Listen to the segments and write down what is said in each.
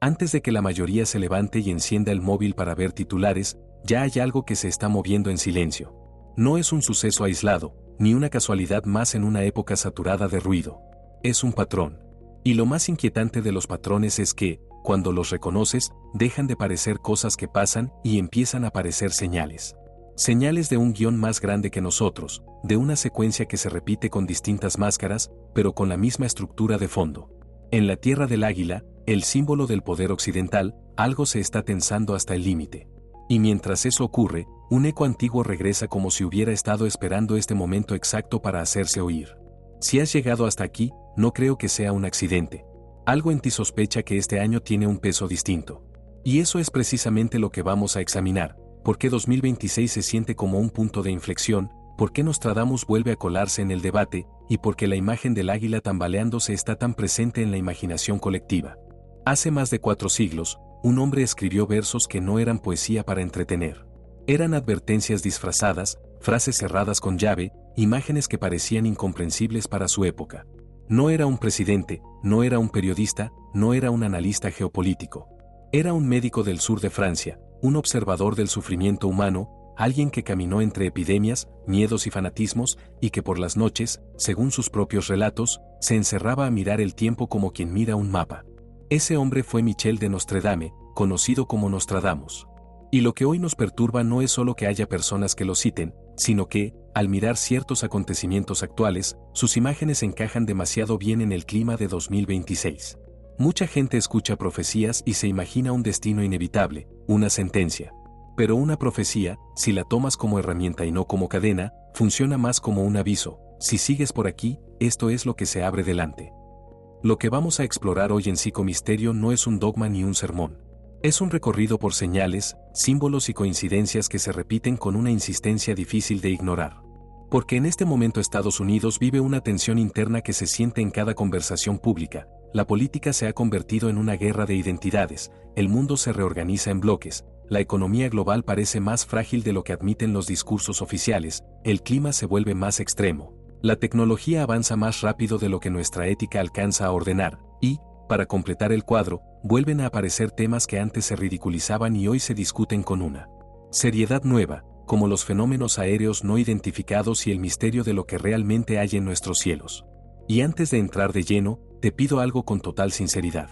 Antes de que la mayoría se levante y encienda el móvil para ver titulares, ya hay algo que se está moviendo en silencio. No es un suceso aislado, ni una casualidad más en una época saturada de ruido. Es un patrón. Y lo más inquietante de los patrones es que, cuando los reconoces, dejan de parecer cosas que pasan y empiezan a parecer señales. Señales de un guión más grande que nosotros, de una secuencia que se repite con distintas máscaras, pero con la misma estructura de fondo. En la Tierra del Águila, el símbolo del poder occidental, algo se está tensando hasta el límite. Y mientras eso ocurre, un eco antiguo regresa como si hubiera estado esperando este momento exacto para hacerse oír. Si has llegado hasta aquí, no creo que sea un accidente. Algo en ti sospecha que este año tiene un peso distinto. Y eso es precisamente lo que vamos a examinar. ¿Por qué 2026 se siente como un punto de inflexión? ¿Por qué Nostradamus vuelve a colarse en el debate? ¿Y por qué la imagen del águila tambaleándose está tan presente en la imaginación colectiva? Hace más de 4 siglos, un hombre escribió versos que no eran poesía para entretener. Eran advertencias disfrazadas, frases cerradas con llave, imágenes que parecían incomprensibles para su época. No era un presidente, no era un periodista, no era un analista geopolítico. Era un médico del sur de Francia, un observador del sufrimiento humano, alguien que caminó entre epidemias, miedos y fanatismos, y que por las noches, según sus propios relatos, se encerraba a mirar el tiempo como quien mira un mapa. Ese hombre fue Michel de Nostredame, conocido como Nostradamus. Y lo que hoy nos perturba no es solo que haya personas que lo citen, sino que, al mirar ciertos acontecimientos actuales, sus imágenes encajan demasiado bien en el clima de 2026. Mucha gente escucha profecías y se imagina un destino inevitable, una sentencia. Pero una profecía, si la tomas como herramienta y no como cadena, funciona más como un aviso. Si sigues por aquí, esto es lo que se abre delante. Lo que vamos a explorar hoy en Psicomisterio no es un dogma ni un sermón. Es un recorrido por señales, símbolos y coincidencias que se repiten con una insistencia difícil de ignorar. Porque en este momento Estados Unidos vive una tensión interna que se siente en cada conversación pública. La política se ha convertido en una guerra de identidades, el mundo se reorganiza en bloques, la economía global parece más frágil de lo que admiten los discursos oficiales, el clima se vuelve más extremo. La tecnología avanza más rápido de lo que nuestra ética alcanza a ordenar, y, para completar el cuadro, vuelven a aparecer temas que antes se ridiculizaban y hoy se discuten con una seriedad nueva, como los fenómenos aéreos no identificados y el misterio de lo que realmente hay en nuestros cielos. Y antes de entrar de lleno, te pido algo con total sinceridad.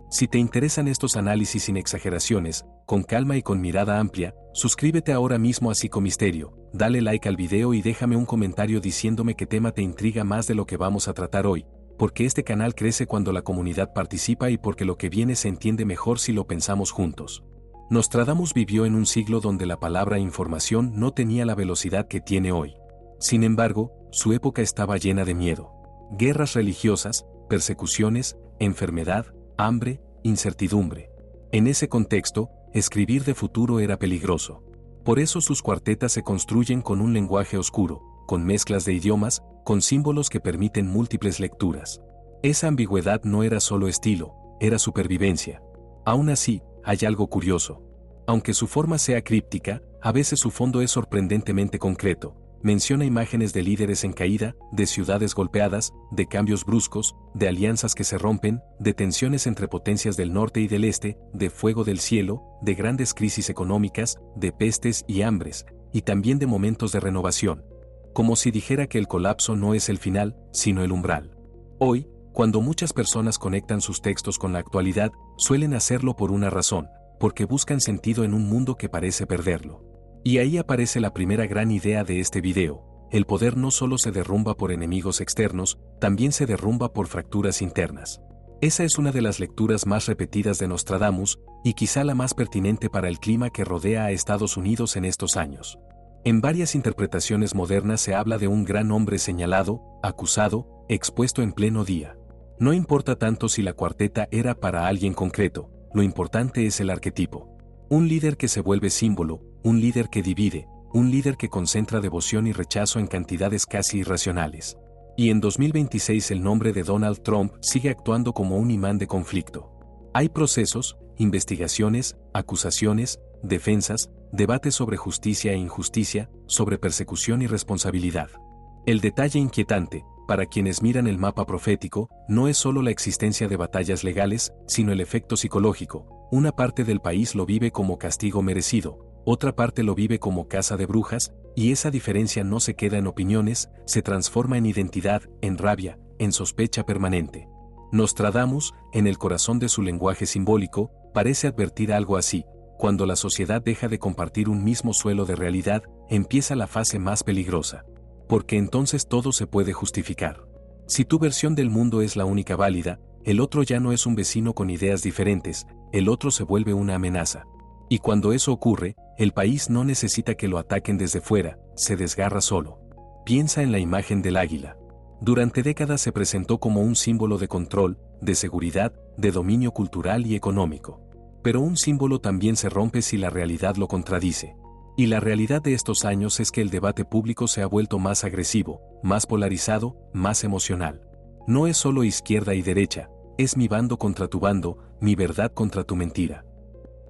Si te interesan estos análisis sin exageraciones, con calma y con mirada amplia, suscríbete ahora mismo a Psicomisterio, dale like al video y déjame un comentario diciéndome qué tema te intriga más de lo que vamos a tratar hoy, porque este canal crece cuando la comunidad participa y porque lo que viene se entiende mejor si lo pensamos juntos. Nostradamus vivió en un siglo donde la palabra información no tenía la velocidad que tiene hoy. Sin embargo, su época estaba llena de miedo. Guerras religiosas, persecuciones, enfermedad, hambre, incertidumbre. En ese contexto, escribir de futuro era peligroso. Por eso sus cuartetas se construyen con un lenguaje oscuro, con mezclas de idiomas, con símbolos que permiten múltiples lecturas. Esa ambigüedad no era solo estilo, era supervivencia. Aún así, hay algo curioso. Aunque su forma sea críptica, a veces su fondo es sorprendentemente concreto. Menciona imágenes de líderes en caída, de ciudades golpeadas, de cambios bruscos, de alianzas que se rompen, de tensiones entre potencias del norte y del este, de fuego del cielo, de grandes crisis económicas, de pestes y hambres, y también de momentos de renovación. Como si dijera que el colapso no es el final, sino el umbral. Hoy, cuando muchas personas conectan sus textos con la actualidad, suelen hacerlo por una razón, porque buscan sentido en un mundo que parece perderlo. Y ahí aparece la primera gran idea de este video. El poder no solo se derrumba por enemigos externos, también se derrumba por fracturas internas. Esa es una de las lecturas más repetidas de Nostradamus, y quizá la más pertinente para el clima que rodea a Estados Unidos en estos años. En varias interpretaciones modernas se habla de un gran hombre señalado, acusado, expuesto en pleno día. No importa tanto si la cuarteta era para alguien concreto, lo importante es el arquetipo. Un líder que se vuelve símbolo, un líder que divide, un líder que concentra devoción y rechazo en cantidades casi irracionales. Y en 2026 el nombre de Donald Trump sigue actuando como un imán de conflicto. Hay procesos, investigaciones, acusaciones, defensas, debates sobre justicia e injusticia, sobre persecución y responsabilidad. El detalle inquietante, para quienes miran el mapa profético, no es solo la existencia de batallas legales, sino el efecto psicológico. Una parte del país lo vive como castigo merecido, otra parte lo vive como caza de brujas, y esa diferencia no se queda en opiniones, se transforma en identidad, en rabia, en sospecha permanente. Nostradamus, en el corazón de su lenguaje simbólico, parece advertir algo así: cuando la sociedad deja de compartir un mismo suelo de realidad, empieza la fase más peligrosa. Porque entonces todo se puede justificar. Si tu versión del mundo es la única válida, el otro ya no es un vecino con ideas diferentes, el otro se vuelve una amenaza. Y cuando eso ocurre, el país no necesita que lo ataquen desde fuera, se desgarra solo. Piensa en la imagen del águila. Durante décadas se presentó como un símbolo de control, de seguridad, de dominio cultural y económico. Pero un símbolo también se rompe si la realidad lo contradice. Y la realidad de estos años es que el debate público se ha vuelto más agresivo, más polarizado, más emocional. No es solo izquierda y derecha, es mi bando contra tu bando, mi verdad contra tu mentira.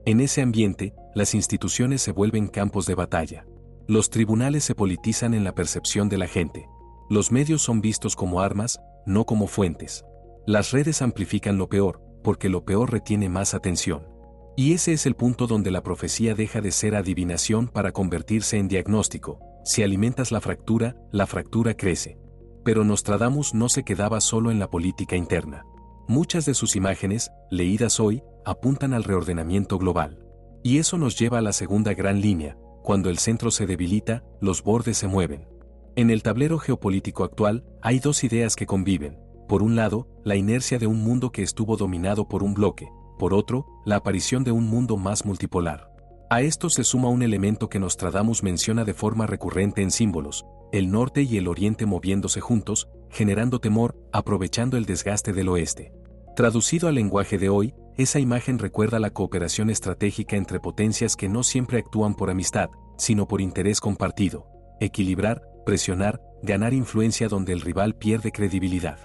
En ese ambiente, las instituciones se vuelven campos de batalla. Los tribunales se politizan en la percepción de la gente. Los medios son vistos como armas, no como fuentes. Las redes amplifican lo peor, porque lo peor retiene más atención. Y ese es el punto donde la profecía deja de ser adivinación para convertirse en diagnóstico. Si alimentas la fractura crece. Pero Nostradamus no se quedaba solo en la política interna. Muchas de sus imágenes, leídas hoy, apuntan al reordenamiento global. Y eso nos lleva a la segunda gran línea: cuando el centro se debilita, los bordes se mueven. En el tablero geopolítico actual, hay dos ideas que conviven. Por un lado, la inercia de un mundo que estuvo dominado por un bloque. Por otro, la aparición de un mundo más multipolar. A esto se suma un elemento que Nostradamus menciona de forma recurrente en símbolos: el norte y el oriente moviéndose juntos, generando temor, aprovechando el desgaste del oeste. Traducido al lenguaje de hoy, esa imagen recuerda la cooperación estratégica entre potencias que no siempre actúan por amistad, sino por interés compartido. Equilibrar, presionar, ganar influencia donde el rival pierde credibilidad.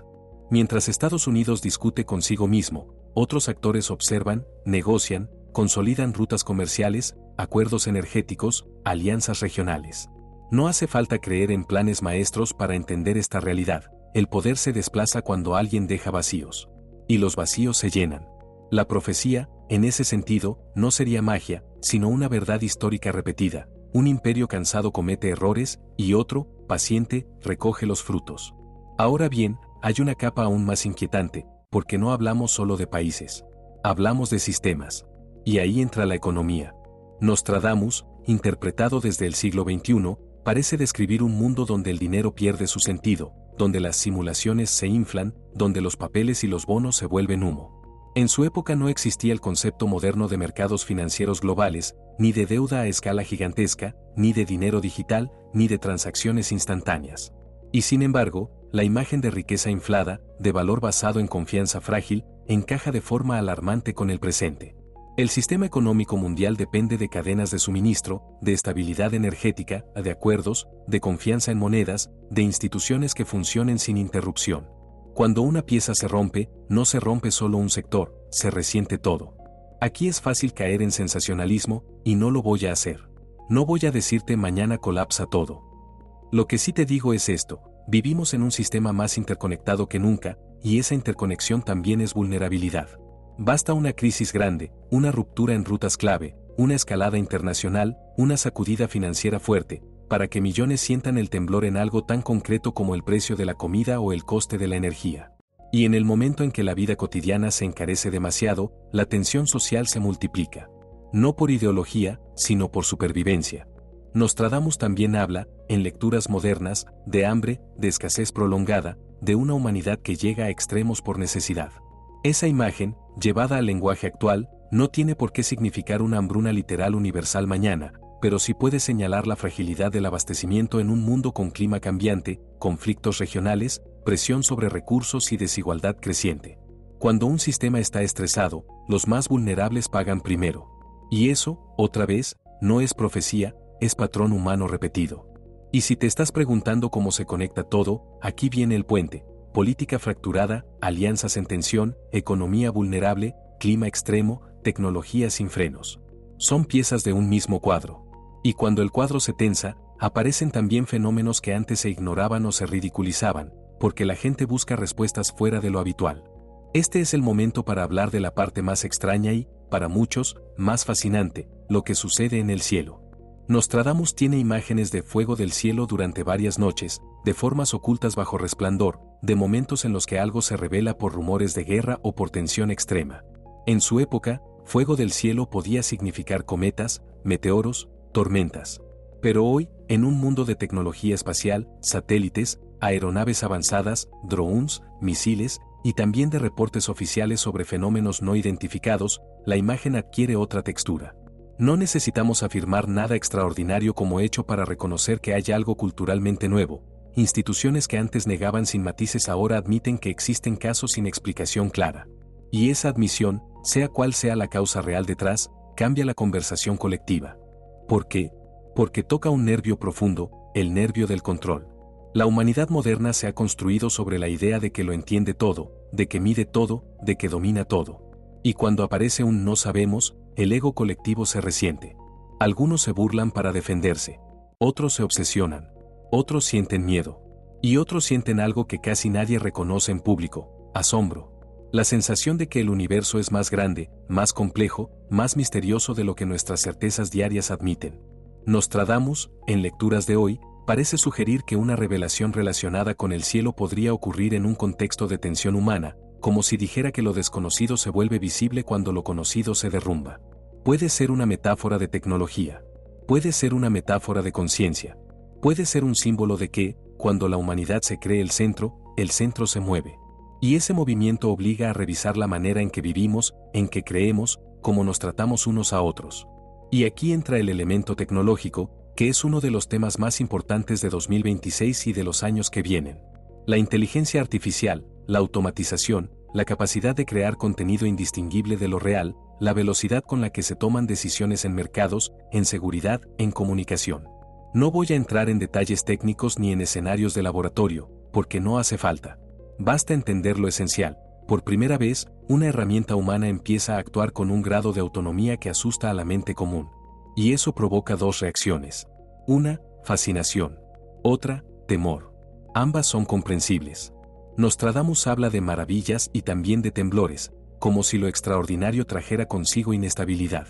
Mientras Estados Unidos discute consigo mismo, otros actores observan, negocian, consolidan rutas comerciales, acuerdos energéticos, alianzas regionales. No hace falta creer en planes maestros para entender esta realidad. El poder se desplaza cuando alguien deja vacíos. Y los vacíos se llenan. La profecía, en ese sentido, no sería magia, sino una verdad histórica repetida. Un imperio cansado comete errores, y otro, paciente, recoge los frutos. Ahora bien, hay una capa aún más inquietante, porque no hablamos solo de países. Hablamos de sistemas. Y ahí entra la economía. Nostradamus, interpretado desde el siglo XXI, parece describir un mundo donde el dinero pierde su sentido, donde las simulaciones se inflan, donde los papeles y los bonos se vuelven humo. En su época no existía el concepto moderno de mercados financieros globales, ni de deuda a escala gigantesca, ni de dinero digital, ni de transacciones instantáneas. Y sin embargo, la imagen de riqueza inflada, de valor basado en confianza frágil, encaja de forma alarmante con el presente. El sistema económico mundial depende de cadenas de suministro, de estabilidad energética, de acuerdos, de confianza en monedas, de instituciones que funcionen sin interrupción. Cuando una pieza se rompe, no se rompe solo un sector, se resiente todo. Aquí es fácil caer en sensacionalismo, y no lo voy a hacer. No voy a decirte mañana colapsa todo. Lo que sí te digo es esto: vivimos en un sistema más interconectado que nunca, y esa interconexión también es vulnerabilidad. Basta una crisis grande, una ruptura en rutas clave, una escalada internacional, una sacudida financiera fuerte, para que millones sientan el temblor en algo tan concreto como el precio de la comida o el coste de la energía. Y en el momento en que la vida cotidiana se encarece demasiado, la tensión social se multiplica. No por ideología, sino por supervivencia. Nostradamus también habla, en lecturas modernas, de hambre, de escasez prolongada, de una humanidad que llega a extremos por necesidad. Esa imagen, llevada al lenguaje actual, no tiene por qué significar una hambruna literal universal mañana, pero sí puede señalar la fragilidad del abastecimiento en un mundo con clima cambiante, conflictos regionales, presión sobre recursos y desigualdad creciente. Cuando un sistema está estresado, los más vulnerables pagan primero. Y eso, otra vez, no es profecía, es patrón humano repetido. Y si te estás preguntando cómo se conecta todo, aquí viene el puente: política fracturada, alianzas en tensión, economía vulnerable, clima extremo, tecnología sin frenos. Son piezas de un mismo cuadro. Y cuando el cuadro se tensa, Aparecen también fenómenos que antes se ignoraban o se ridiculizaban, porque la gente busca respuestas fuera de lo habitual. Este es el momento para hablar de la parte más extraña y, para muchos, más fascinante, lo que sucede en el cielo. Nostradamus tiene imágenes de fuego del cielo durante varias noches, de formas ocultas bajo resplandor, de momentos en los que algo se revela por rumores de guerra o por tensión extrema. En su época, fuego del cielo podía significar cometas, meteoros, tormentas. Pero hoy, en un mundo de tecnología espacial, satélites, aeronaves avanzadas, drones, misiles, y también de reportes oficiales sobre fenómenos no identificados, la imagen adquiere otra textura. No necesitamos afirmar nada extraordinario como hecho para reconocer que hay algo culturalmente nuevo. Instituciones que antes negaban sin matices ahora admiten que existen casos sin explicación clara. Y esa admisión, sea cual sea la causa real detrás, cambia la conversación colectiva. ¿Por qué? Porque toca un nervio profundo, el nervio del control. La humanidad moderna se ha construido sobre la idea de que lo entiende todo, de que mide todo, de que domina todo. Y cuando aparece un no sabemos, el ego colectivo se resiente. Algunos se burlan para defenderse. Otros se obsesionan. Otros sienten miedo. Y otros sienten algo que casi nadie reconoce en público: asombro. La sensación de que el universo es más grande, más complejo, más misterioso de lo que nuestras certezas diarias admiten. Nostradamus, en lecturas de hoy, parece sugerir que una revelación relacionada con el cielo podría ocurrir en un contexto de tensión humana, como si dijera que lo desconocido se vuelve visible cuando lo conocido se derrumba. Puede ser una metáfora de tecnología. Puede ser una metáfora de conciencia. Puede ser un símbolo de que, cuando la humanidad se cree el centro se mueve. Y ese movimiento obliga a revisar la manera en que vivimos, en que creemos, cómo nos tratamos unos a otros. Y aquí entra el elemento tecnológico, que es uno de los temas más importantes de 2026 y de los años que vienen. La inteligencia artificial, la automatización, la capacidad de crear contenido indistinguible de lo real, la velocidad con la que se toman decisiones en mercados, en seguridad, en comunicación. No voy a entrar en detalles técnicos ni en escenarios de laboratorio, porque no hace falta. Basta entender lo esencial. Por primera vez, una herramienta humana empieza a actuar con un grado de autonomía que asusta a la mente común. Y eso provoca dos reacciones. Una, fascinación. Otra, temor. Ambas son comprensibles. Nostradamus habla de maravillas y también de temblores, como si lo extraordinario trajera consigo inestabilidad.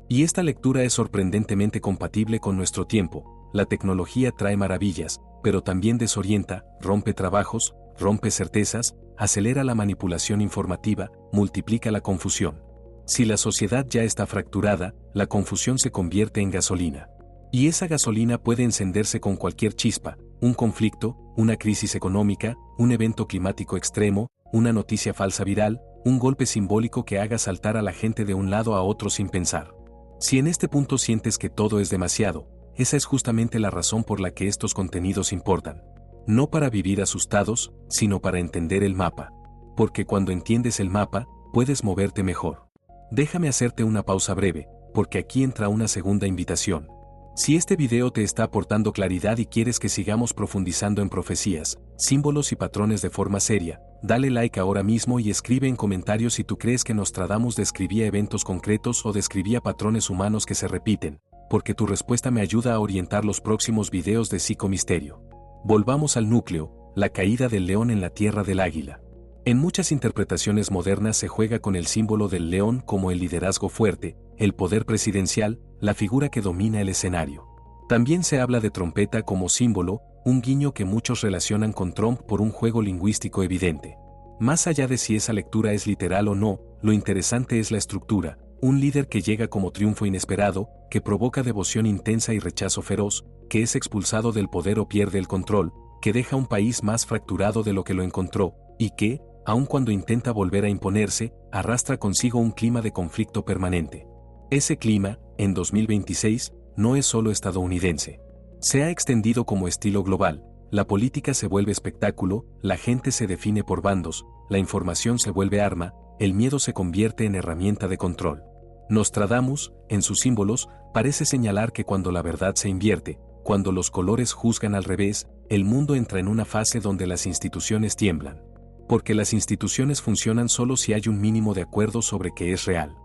Y esta lectura es sorprendentemente compatible con nuestro tiempo. La tecnología trae maravillas, pero también desorienta, rompe trabajos, rompe certezas, acelera la manipulación informativa, multiplica la confusión. Si la sociedad ya está fracturada, la confusión se convierte en gasolina. Y esa gasolina puede encenderse con cualquier chispa: un conflicto, una crisis económica, un evento climático extremo, una noticia falsa viral, un golpe simbólico que haga saltar a la gente de un lado a otro sin pensar. Si en este punto sientes que todo es demasiado, esa es justamente la razón por la que estos contenidos importan. No para vivir asustados, sino para entender el mapa. Porque cuando entiendes el mapa, puedes moverte mejor. Déjame hacerte una pausa breve, porque aquí entra una segunda invitación. Si este video te está aportando claridad y quieres que sigamos profundizando en profecías, símbolos y patrones de forma seria, dale like ahora mismo y escribe en comentarios si tú crees que Nostradamus describía eventos concretos o describía patrones humanos que se repiten, porque tu respuesta me ayuda a orientar los próximos videos de Psicomisterio. Volvamos al núcleo: la caída del león en la tierra del águila. En muchas interpretaciones modernas se juega con el símbolo del león como el liderazgo fuerte, el poder presidencial, la figura que domina el escenario. También se habla de trompeta como símbolo, un guiño que muchos relacionan con Trump por un juego lingüístico evidente. Más allá de si esa lectura es literal o no, lo interesante es la estructura: un líder que llega como triunfo inesperado, que provoca devoción intensa y rechazo feroz, que es expulsado del poder o pierde el control, que deja un país más fracturado de lo que lo encontró, y que, aun cuando intenta volver a imponerse, arrastra consigo un clima de conflicto permanente. Ese clima, en 2026, no es solo estadounidense. Se ha extendido como estilo global. La política se vuelve espectáculo, la gente se define por bandos, la información se vuelve arma, el miedo se convierte en herramienta de control. Nostradamus, en sus símbolos, parece señalar que cuando la verdad se invierte, cuando los colores juzgan al revés, el mundo entra en una fase donde las instituciones tiemblan. Porque las instituciones funcionan solo si hay un mínimo de acuerdo sobre qué es real.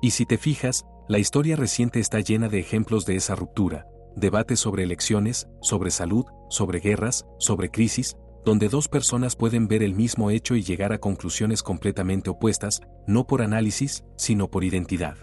Y si te fijas, la historia reciente está llena de ejemplos de esa ruptura. debates sobre elecciones, sobre salud, sobre guerras, sobre crisis, donde dos personas pueden ver el mismo hecho y llegar a conclusiones completamente opuestas, no por análisis, sino por identidad.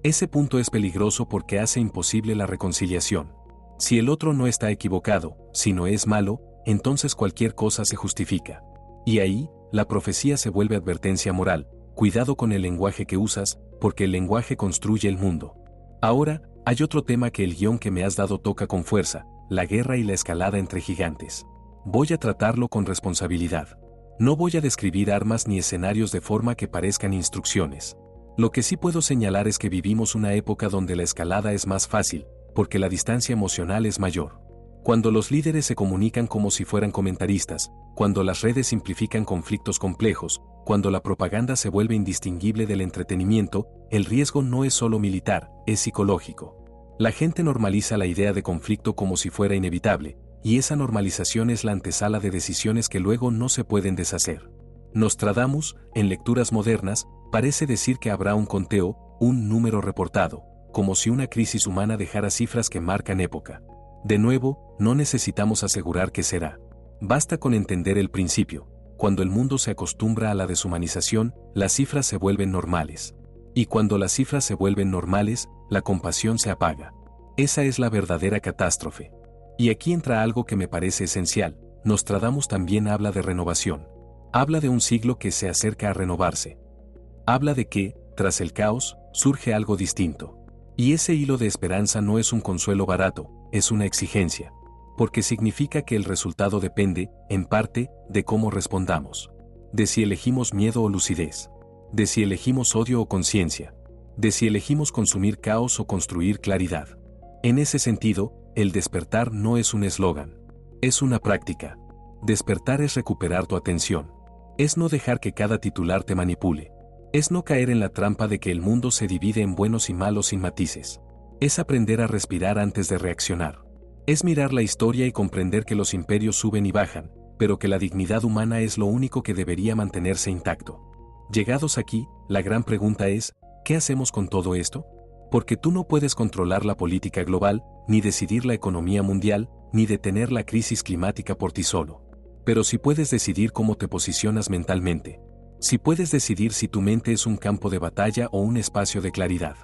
Ese punto es peligroso porque hace imposible la reconciliación. Si el otro no está equivocado, sino es malo, entonces cualquier cosa se justifica. Y ahí, la profecía se vuelve advertencia moral: cuidado con el lenguaje que usas, porque el lenguaje construye el mundo. Ahora, hay otro tema que el guión que me has dado toca con fuerza: la guerra y la escalada entre gigantes. Voy a tratarlo con responsabilidad. No voy a describir armas ni escenarios de forma que parezcan instrucciones. Lo que sí puedo señalar es que vivimos una época donde la escalada es más fácil, porque la distancia emocional es mayor. Cuando los líderes se comunican como si fueran comentaristas, cuando las redes simplifican conflictos complejos, cuando la propaganda se vuelve indistinguible del entretenimiento, el riesgo no es solo militar, es psicológico. La gente normaliza la idea de conflicto como si fuera inevitable, y esa normalización es la antesala de decisiones que luego no se pueden deshacer. Nostradamus, en lecturas modernas, parece decir que habrá un conteo, un número reportado, como si una crisis humana dejara cifras que marcan época. De nuevo, no necesitamos asegurar que será. Basta con entender el principio: cuando el mundo se acostumbra a la deshumanización, las cifras se vuelven normales. Y cuando las cifras se vuelven normales, la compasión se apaga. Esa es la verdadera catástrofe. Y aquí entra algo que me parece esencial: Nostradamus también habla de renovación. Habla de un siglo que se acerca a renovarse. Habla de que, tras el caos, surge algo distinto. Y ese hilo de esperanza no es un consuelo barato, es una exigencia. Porque significa que el resultado depende, en parte, de cómo respondamos. De si elegimos miedo o lucidez. De si elegimos odio o conciencia. De si elegimos consumir caos o construir claridad. En ese sentido, el despertar no es un eslogan. Es una práctica. Despertar es recuperar tu atención. Es no dejar que cada titular te manipule. Es no caer en la trampa de que el mundo se divide en buenos y malos sin matices. Es aprender a respirar antes de reaccionar. Es mirar la historia y comprender que los imperios suben y bajan, pero que la dignidad humana es lo único que debería mantenerse intacto. Llegados aquí, la gran pregunta es: ¿qué hacemos con todo esto? Porque tú no puedes controlar la política global, ni decidir la economía mundial, ni detener la crisis climática por ti solo. Pero sí puedes decidir cómo te posicionas mentalmente. Sí puedes decidir si tu mente es un campo de batalla o un espacio de claridad.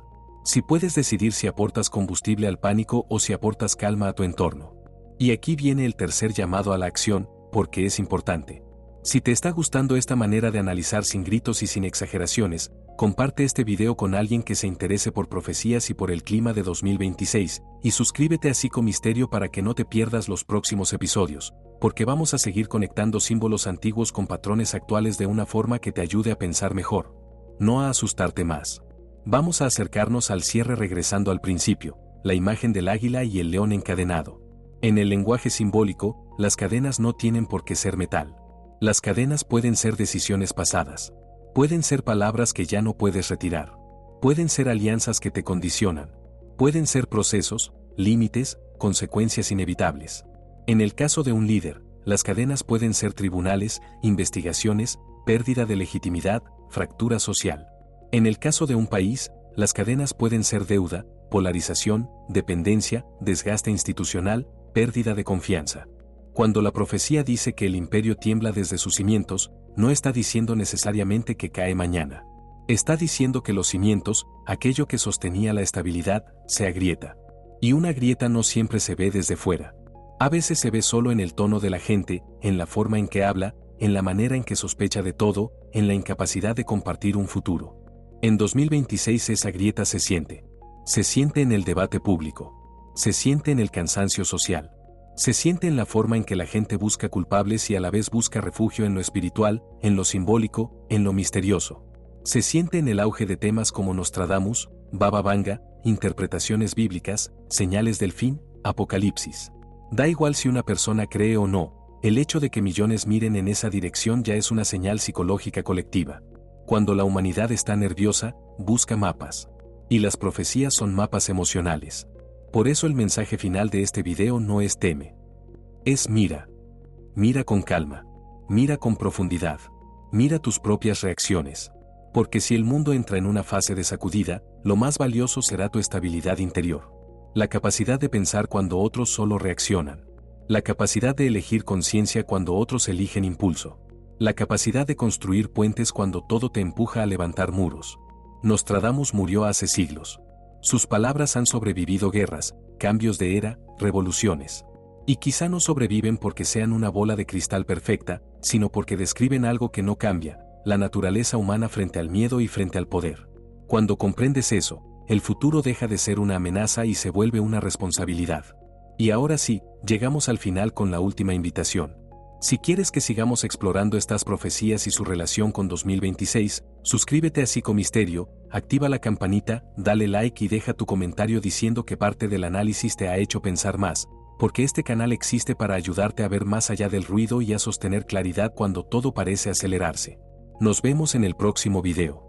Sí puedes decidir si aportas combustible al pánico o si aportas calma a tu entorno. Y aquí viene el tercer llamado a la acción, porque es importante. Si te está gustando esta manera de analizar sin gritos y sin exageraciones, comparte este video con alguien que se interese por profecías y por el clima de 2026, y suscríbete a Psicomisterio para que no te pierdas los próximos episodios, porque vamos a seguir conectando símbolos antiguos con patrones actuales de una forma que te ayude a pensar mejor, no a asustarte más. Vamos a acercarnos al cierre regresando al principio, la imagen del águila y el león encadenado. En el lenguaje simbólico, las cadenas no tienen por qué ser metal. Las cadenas pueden ser decisiones pasadas. Pueden ser palabras que ya no puedes retirar. Pueden ser alianzas que te condicionan. Pueden ser procesos, límites, consecuencias inevitables. En el caso de un líder, las cadenas pueden ser tribunales, investigaciones, pérdida de legitimidad, fractura social. En el caso de un país, las cadenas pueden ser deuda, polarización, dependencia, desgaste institucional, pérdida de confianza. Cuando la profecía dice que el imperio tiembla desde sus cimientos, no está diciendo necesariamente que cae mañana. Está diciendo que los cimientos, aquello que sostenía la estabilidad, se agrieta. Y una grieta no siempre se ve desde fuera. A veces se ve solo en el tono de la gente, en la forma en que habla, en la manera en que sospecha de todo, en la incapacidad de compartir un futuro. En 2026 esa grieta se siente. Se siente en el debate público. Se siente en el cansancio social. Se siente en la forma en que la gente busca culpables y a la vez busca refugio en lo espiritual, en lo simbólico, en lo misterioso. Se siente en el auge de temas como Nostradamus, Baba Vanga, interpretaciones bíblicas, señales del fin, apocalipsis. Da igual si una persona cree o no, el hecho de que millones miren en esa dirección ya es una señal psicológica colectiva. Cuando la humanidad está nerviosa, busca mapas. Y las profecías son mapas emocionales. Por eso el mensaje final de este video no es teme. Es mira. Mira con calma. Mira con profundidad. Mira tus propias reacciones. Porque si el mundo entra en una fase de sacudida, lo más valioso será tu estabilidad interior. La capacidad de pensar cuando otros solo reaccionan. La capacidad de elegir conciencia cuando otros eligen impulso. La capacidad de construir puentes cuando todo te empuja a levantar muros. Nostradamus murió hace siglos. Sus palabras han sobrevivido guerras, cambios de era, revoluciones. Y quizá no sobreviven porque sean una bola de cristal perfecta, sino porque describen algo que no cambia, la naturaleza humana frente al miedo y frente al poder. Cuando comprendes eso, el futuro deja de ser una amenaza y se vuelve una responsabilidad. Y ahora sí, llegamos al final con la última invitación. Si quieres que sigamos explorando estas profecías y su relación con 2026, suscríbete a Psicomisterio, activa la campanita, dale like y deja tu comentario diciendo que parte del análisis te ha hecho pensar más, porque este canal existe para ayudarte a ver más allá del ruido y a sostener claridad cuando todo parece acelerarse. Nos vemos en el próximo video.